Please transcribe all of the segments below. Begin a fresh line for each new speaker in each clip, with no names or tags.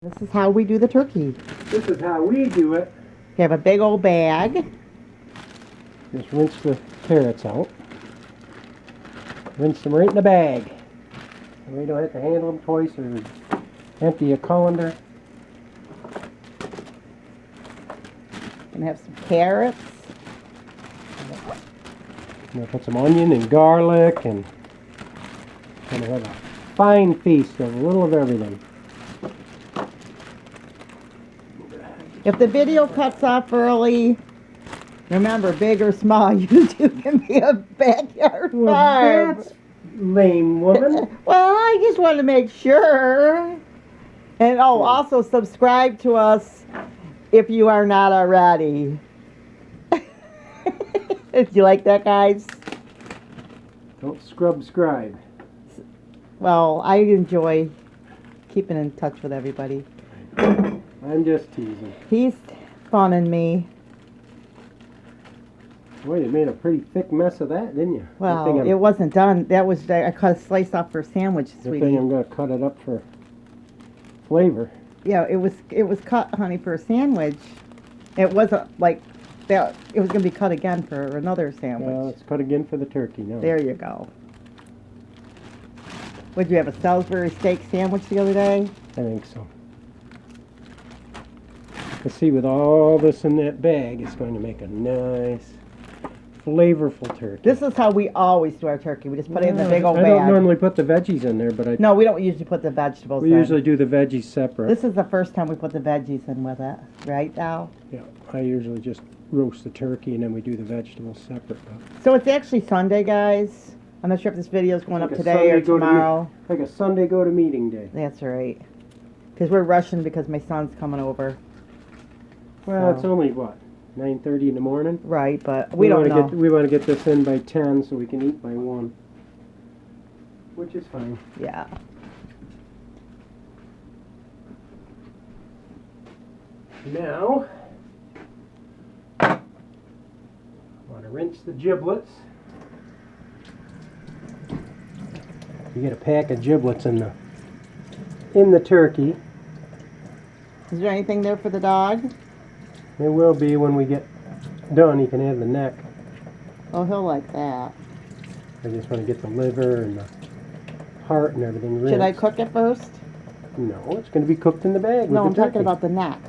This is how we do the turkey.
This is how we do it.
You have a big old bag.
Just rinse the carrots out. Rinse them right in the bag. And we don't have to handle them twice or empty a colander.
Gonna have some carrots.
I'm gonna put some onion and garlic and gonna have a fine feast of a little of everything.
If the video cuts off early, remember, big or small, you two can be a backyard
Well,
farm.
that's lame, woman.
Well, I just want to make sure. And also subscribe to us if you are not already. Did you like that, guys?
Don't scribe.
Well, I enjoy keeping in touch with everybody.
I'm just teasing.
He's funning me.
Boy, you made a pretty thick mess of that, didn't you?
Well, it wasn't done. That was, I cut a slice off for a sandwich,
Good
sweetie.
thing I'm going to cut it up for flavor.
Yeah, it was cut, honey, for a sandwich. It wasn't like that. It was going to be cut again for another sandwich.
Well, it's cut again for the turkey now.
There you go. Would you have a Salisbury steak sandwich the other day?
I think so. Let's see, with all this in that bag, it's going to make a nice, flavorful turkey.
This is how we always do our turkey. We just put it in the big old
I
bag.
don't normally put the veggies in there, but
No, we don't usually put the vegetables
we
in.
usually do the veggies separate.
This is the first time we put the veggies in with it. Right, Al?
Yeah, I usually just roast the turkey and then we do the vegetables separate.
So it's actually Sunday, guys. I'm not sure if this video is going up today or tomorrow.
Like a Sunday go-to-meeting day.
That's right. Because we're rushing because my son's coming over.
Well,
So.
it's only, what, 9:30 in the morning?
Right, but we don't know.
We want to get this in by 10 so we can eat by 1. Which is fine.
Yeah.
Now, I want to rinse the giblets. You get a pack of giblets in the turkey.
Is there anything there for the dog?
There will be when we get done. You can have the neck.
Oh, he'll like that.
I just want to get the liver and the heart and everything rinsed.
Should I cook it first?
No, it's going to be cooked in the bag.
No, I'm
with the
talking
turkey.
about the neck.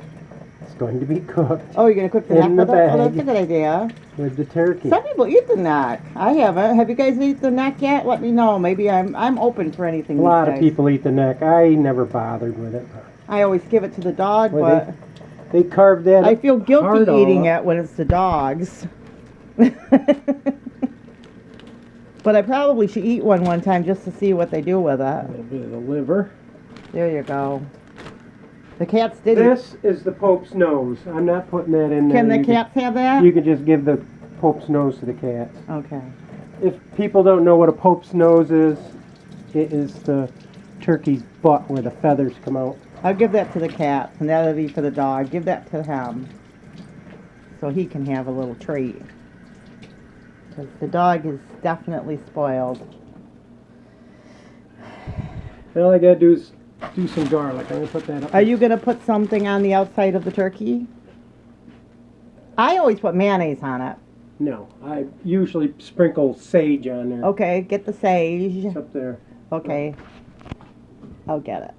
It's going to be cooked
Oh, you're going to cook the
In
neck
the
with it? Oh,
bag.
that's a good idea.
with the turkey.
Some people eat the neck. I haven't. Have you guys eaten the neck yet? Let me know. Maybe I'm open for anything.
A lot
these
of
days.
people eat the neck. I never bothered with it.
I always give it to the dog,
Well,
but
They carved that.
I feel
heart
guilty
all
eating
up.
it when it's the dog's. But I probably should eat one time just to see what they do with
A
it.
little bit of the liver.
There you go. The cats did it.
This is the Pope's nose. I'm not putting that in there.
Can the
You
cats have that?
You can just give the Pope's nose to the cats.
Okay.
If people don't know what a Pope's nose is, it is the turkey's butt where the feathers come out.
I'll give that to the cats, and that'll be for the dog. Give that to him, so he can have a little treat. 'Cause the dog is definitely spoiled.
All I gotta do is do some garlic. I'm gonna put that up.
Are you gonna put something on the outside of the turkey? I always put mayonnaise on it.
No, I usually sprinkle sage on there.
Okay, get the sage.
It's up there.
Okay, I'll get it.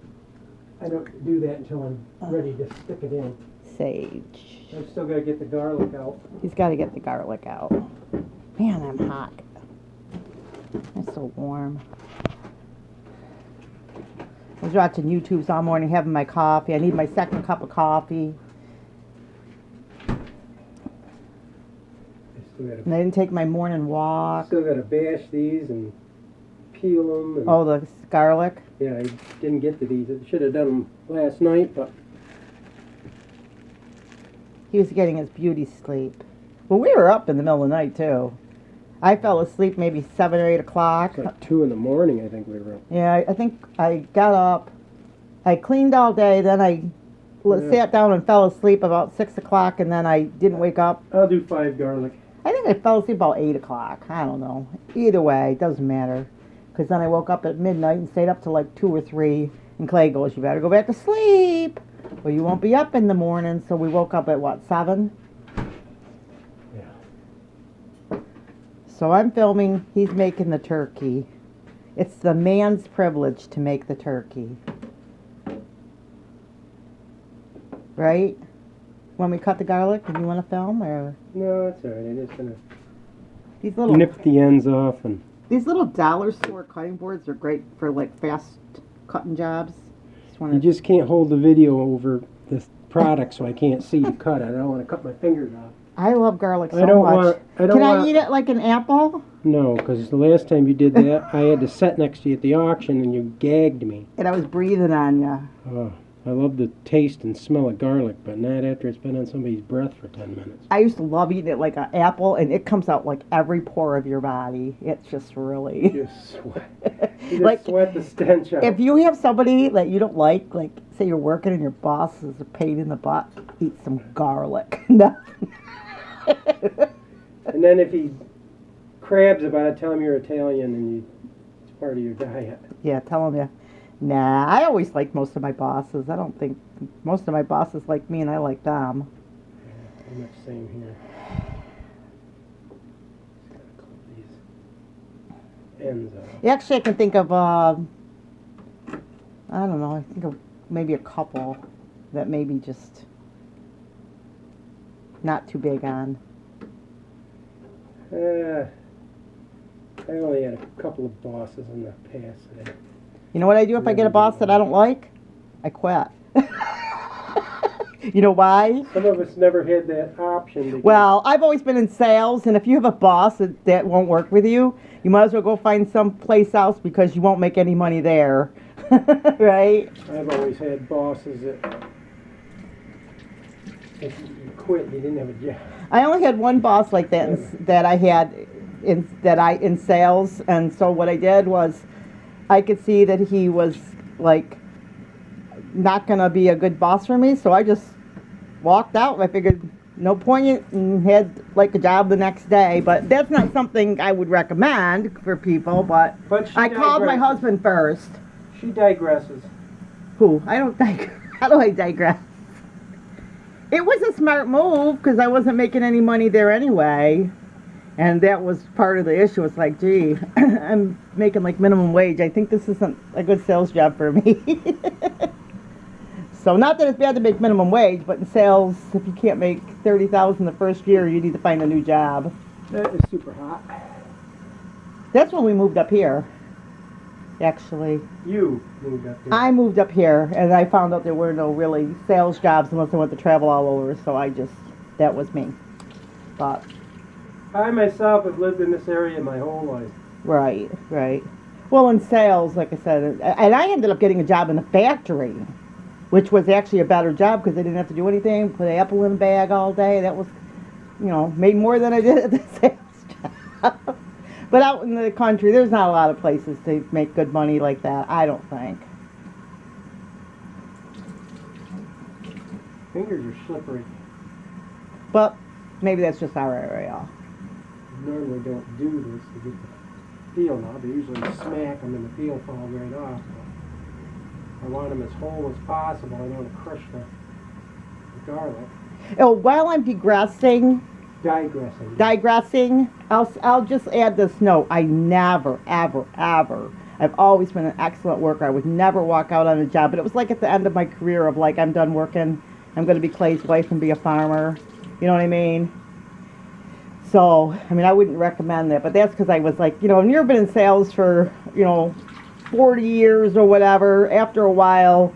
I don't do that until I'm ready to stick it in.
Sage.
I still gotta get the garlic out.
He's got to get the garlic out. Man, I'm hot. It's so warm. I was watching YouTubes all morning, having my coffee. I need my second cup of coffee.
I still gotta,
And I didn't take my morning walk.
still gotta bash these and peel them. And,
Oh, the garlic.
yeah, I didn't get to these. I should have done them last night, but
He was getting his beauty sleep. Well, we were up in the middle of the night, too. I fell asleep maybe 7 or 8 o'clock.
it's like 2 in the morning. I think we were up.
Yeah, I think I got up. I cleaned all day, then I
Yeah.
sat down and fell asleep about 6 o'clock, and then I didn't wake up.
I'll do 5 garlic.
I think I fell asleep about 8 o'clock. I don't know. Either way, it doesn't matter. Because then I woke up at midnight and stayed up till like 2 or 3 And Clay goes, you better go back to sleep. Well, you won't be up in the morning. So we woke up at what, 7?
Yeah.
So I'm filming. He's making the turkey. It's the man's privilege to make the turkey. Right? When we cut the garlic, do you want to film or?
No, it's alright. I'm just gonna
These little
nip the ends off and.
These little dollar store cutting boards are great for like fast cutting jobs.
You just can't hold the video over this product, so I can't see to cut it. I don't want to cut my fingers off.
I love garlic so
I don't
much.
want. I don't
Can
want,
I eat it like an apple?
No, because the last time you did that, I had to sit next to you at the auction, and you gagged me.
And I was breathing on you.
Oh, I love the taste and smell of garlic, but not after it's been on somebody's breath for 10 minutes.
I used to love eating it like an apple, and it comes out like every pore of your body. It's just really.
You just sweat. You just
Like,
sweat the stench out.
If you have somebody that you don't like say you're working and your boss is a pain in the butt, eat some garlic. No.
And then if he crabs about it, tell him you're Italian and it's part of your diet.
Yeah, tell him, yeah. Nah, I always like most of my bosses. I don't think most of my bosses like me and I like them.
Yeah, pretty much same here. Just gotta clip these ends off.
Actually, I can think of, I don't know, I think of maybe a couple that maybe just not too big on.
I only had a couple of bosses in the past.
You know what I do if I get a boss that I don't like? I quit. You know why?
Some of us never had that option.
Well, I've always been in sales, and if you have a boss that won't work with you, you might as well go find someplace else because you won't make any money there. Right?
I've always had bosses that if you quit, you didn't have a job.
I only had one boss like that that I had in sales, and so what I did was I could see that he was like not gonna be a good boss for me, so I just walked out. I figured no point and had like a job the next day, but that's not something I would recommend for people. But I called my husband first.
She digresses.
Who? I don't how do I digress? It was a smart move because I wasn't making any money there anyway. And that was part of the issue. It's like, gee, I'm making like minimum wage. I think this isn't a good sales job for me. So not that it's bad to make minimum wage, but in sales, if you can't make $30,000 the first year, you need to find a new job.
That is super hot.
That's when we moved up here, actually.
You moved up here.
I moved up here, and I found out there were no really sales jobs unless I went to travel all over, so that was me. But
I myself have lived in this area my whole life.
right. Well, in sales, like I said, and I ended up getting a job in a factory, which was actually a better job because I didn't have to do anything, put an apple in a bag all day. That was, made more than I did at the sales job. But out in the country, there's not a lot of places to make good money like that, I don't think.
Fingers are slippery.
But maybe that's just our area.
Normally don't do this to get the peel now. They usually smack them and the peel falls right off. But I want them as whole as possible. I don't want to crush the garlic.
Oh, while I'm digressing, I'll just add this note. I never, ever, ever, I've always been an excellent worker. I would never walk out on a job. But it was like at the end of my career of like, I'm done working. I'm going to be Clay's wife and be a farmer. You know what I mean? So, I mean, I wouldn't recommend that, but that's because I was like, when you've been in sales for, 40 years or whatever, after a while,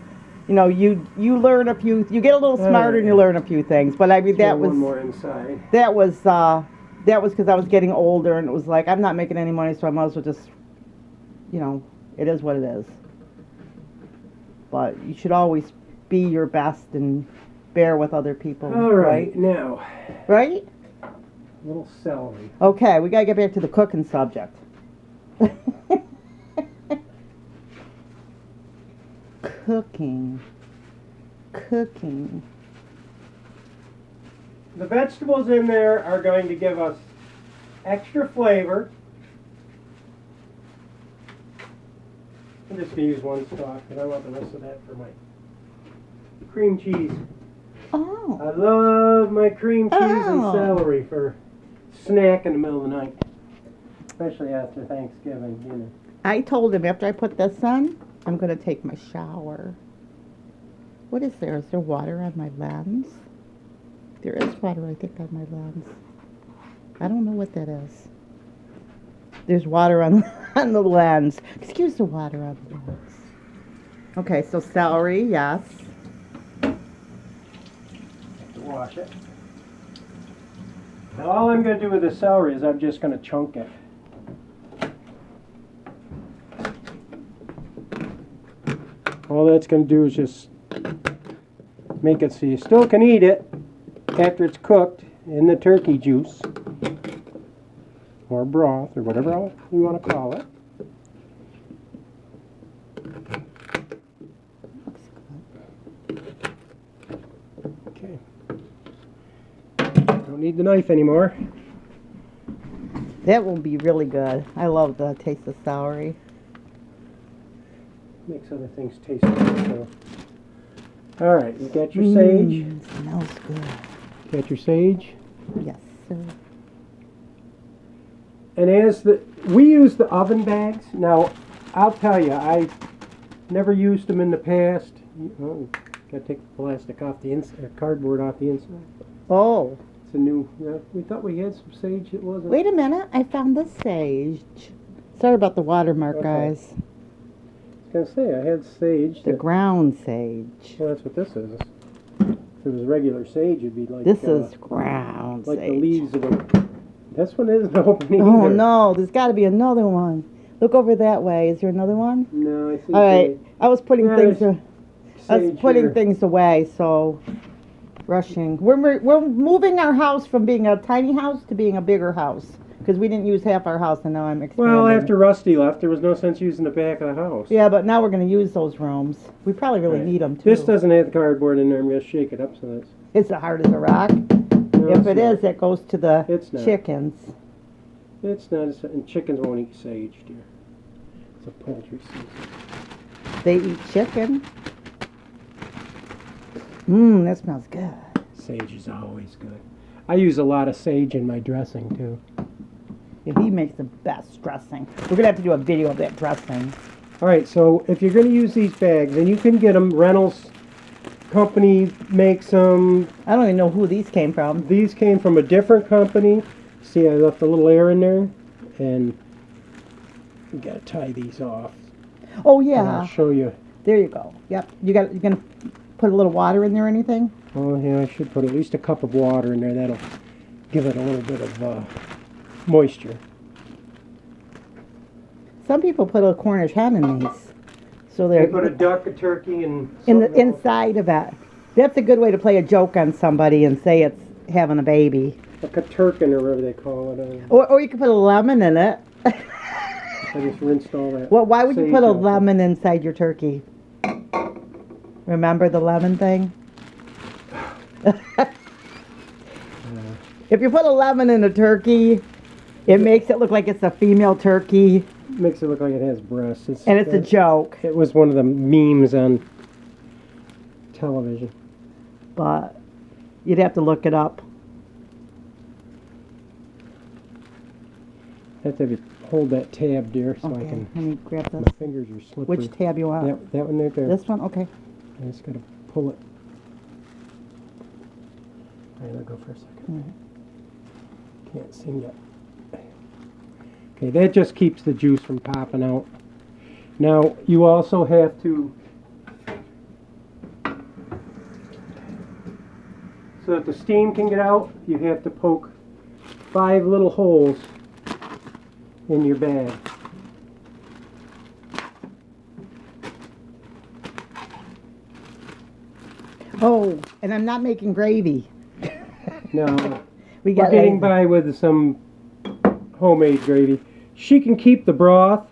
you learn you get a little smarter and you learn a few things. But I mean, that was
one more inside.
That was because I was getting older and it was like, I'm not making any money, so I might as well just, it is what it is. But you should always be your best and bear with other people.
All right, now.
Right?
Little celery.
Okay, we gotta get back to the cooking subject. Cooking.
The vegetables in there are going to give us extra flavor. just gonna use one stalk, and I want the rest of that for my cream cheese.
Oh.
I love my cream cheese and
Oh.
celery for snack in the middle of the night, especially after Thanksgiving. You know.
I told him after I put this on, I'm going to take my shower. What is there? Is there water on my lens? There is water, I think, on my lens. I don't know what that is. There's water on, on the lens. Excuse the water on the lens. Okay, so celery, yes.
Have to wash it. Now all I'm going to do with the celery is I'm just going to chunk it. All that's going to do is just make it so you still can eat it after it's cooked in the turkey juice or broth or whatever else you want to call it. Okay. Don't need the knife anymore.
That will be really good. I love the taste of celery.
Makes other things taste good. So. All right, you got your sage.
Smells good.
Got your sage.
Yes, sir.
And as we use the oven bags. Now, I'll tell you, I never used them in the past. Oh, got to take the plastic off the inside, cardboard off the inside.
Oh.
It's a new. We thought we had some sage. It wasn't.
Wait a minute. I found the sage. Sorry about the watermark,
Okay.
guys.
I was gonna say I had sage.
The ground sage.
Well, that's what this is. If it was regular sage, it'd be like
This is ground
like
sage.
the leaves of a. This one isn't opening
Oh
either.
no, there's got to be another one. Look over that way. Is there another one?
No, I see.
All right. I was putting things.
there's
I was
sage
putting
here.
things away, so rushing. We're moving our house from being a tiny house to being a bigger house because we didn't use half our house, and now I'm expanding.
Well, after Rusty left, there was no sense using the back of the house.
Yeah, but now we're going to use those rooms. We probably really
Right.
need them too.
This doesn't have the cardboard in there. I'm going to shake it up so that's.
Is it hard as a rock?
No,
If
it's
it
not.
is, it goes to the
It's not.
chickens.
It's not. And chickens won't eat sage, dear. It's a poultry season.
They eat chicken. Mmm, that smells good.
Sage is always good. I use a lot of sage in my dressing too.
Yeah, he makes the best dressing. We're going to have to do a video of that dressing.
All right, so if you're going to use these bags, and you can get them, Reynolds Company makes them.
I don't even know who these came from.
These came from a different company. See, I left a little air in there, and you got to tie these off.
Oh,
And
yeah.
I'll show you.
There you go. Yep. You going to put a little water in there or anything?
Oh, yeah, I should put at least a cup of water in there. That'll give it a little bit of moisture.
Some people put a Cornish hen in these. So
They
they're
put a duck, a turkey, and
in the
something else.
inside of it. That's a good way to play a joke on somebody and say it's having a baby.
Like a turkin or whatever they call it.
Or you could put a lemon in it.
I just rinsed all that.
Well, why would you
sage
put a
off it.
lemon inside your turkey? Remember the lemon thing? If you put a lemon in a turkey, it makes it look like it's a female turkey,
Makes it look like it has breasts.
and it's a joke.
It was one of the memes on television.
But you'd have to look it up.
I have to hold that tab, dear, so I
Okay,
can.
let me grab
My
this.
fingers are slippery.
Which tab you want?
That one right there.
This one? Okay.
I just gotta pull it. All right, let go for a second. Can't seem to. Okay, that just keeps the juice from popping out. Now, you also have to, so that the steam can get out, you have to poke 5 little holes in your bag.
Oh, and I'm not making gravy.
Now,
We
we're
got
getting by with some homemade gravy. She can keep the broth.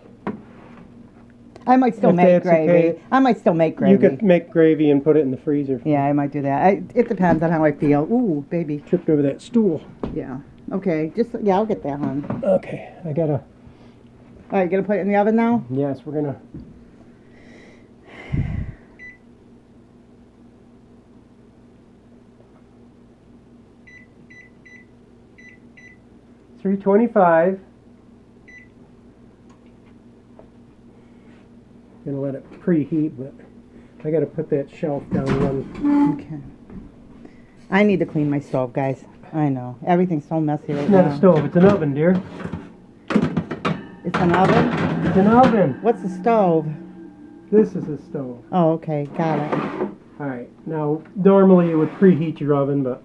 I might still
if
make
that's
gravy.
okay.
I might still make gravy.
You could make gravy and put it in the freezer.
Yeah, I might do that. It depends on how I feel. Ooh, baby.
Tripped over that stool.
Yeah. Okay. Yeah, I'll get that on.
Okay, I gotta.
All right, gonna put it in the oven now?
Yes, we're gonna 325. Gonna let it preheat, but I gotta put that shelf down one.
Okay. I need to clean my stove, guys. I know. Everything's so messy right
It's not
now.
a stove, it's an oven, dear.
It's an oven?
It's an oven.
What's a stove?
This is a stove.
Oh, okay. Got it.
Alright, now normally it would preheat your oven, but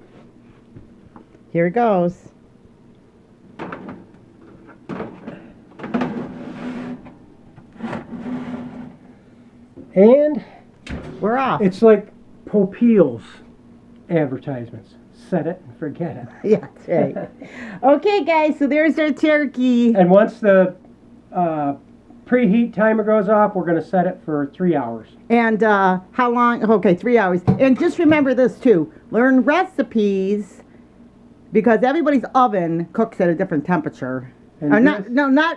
Here it goes.
and
We're off.
it's like Pople's advertisements. Set it and forget it.
Yeah, that's right. Okay, guys, so there's our turkey.
And once the preheat timer goes off, we're going to set it for 3 hours.
And how long? Okay, 3 hours. And just remember this, too. Learn recipes, because everybody's oven cooks at a different temperature.
And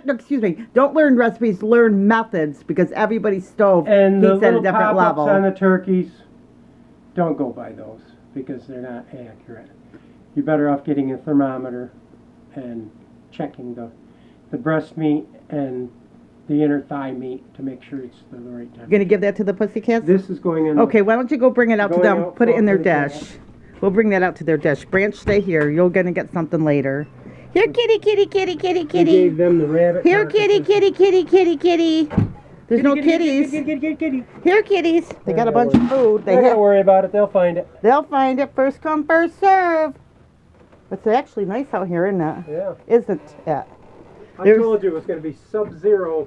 Excuse me. Don't learn recipes, learn methods, because everybody's stove
And the
heats at a
little
different
pop-ups
level.
on the turkeys, don't go by those because they're not accurate. You're better off getting a thermometer and checking the breast meat and the inner thigh meat to make sure it's the right temperature.
You're going to give that to the pussycats?
This is going in.
Okay, why don't you go bring it out to
Going
them,
out
put it in their
for the
dish.
cat.
We'll bring that out to their dish. Branch, stay here. You're going to get something later. Here, kitty, kitty, kitty, kitty,
We
kitty.
gave them the rabbit.
Here, kitty, kitty, kitty, kitty, kitty. There's no kitties.
Kitty.
Here, kitties. They got a bunch of food.
They don't worry about it. They'll find it.
They'll find it. First come, first serve. It's actually nice out here, isn't it?
Yeah.
Isn't it?
I
There's-
told you it was going to be sub-zero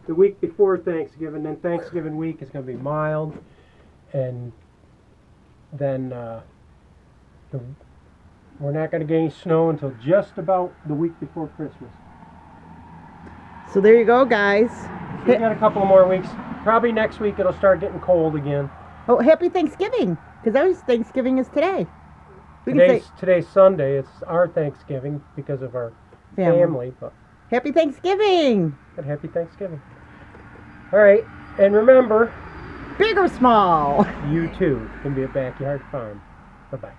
the week before Thanksgiving. Then Thanksgiving week is going to be mild, and then we're not going to get any snow until just about the week before Christmas.
So there you go, guys.
We got a couple of more weeks. Probably next week it'll start getting cold again.
Oh, happy Thanksgiving. Because Thanksgiving is today. We can say
Today's Sunday. It's our Thanksgiving because of our family. But
happy Thanksgiving.
happy Thanksgiving. All right, and remember,
Big or small.
you too can be a backyard farm. Bye-bye.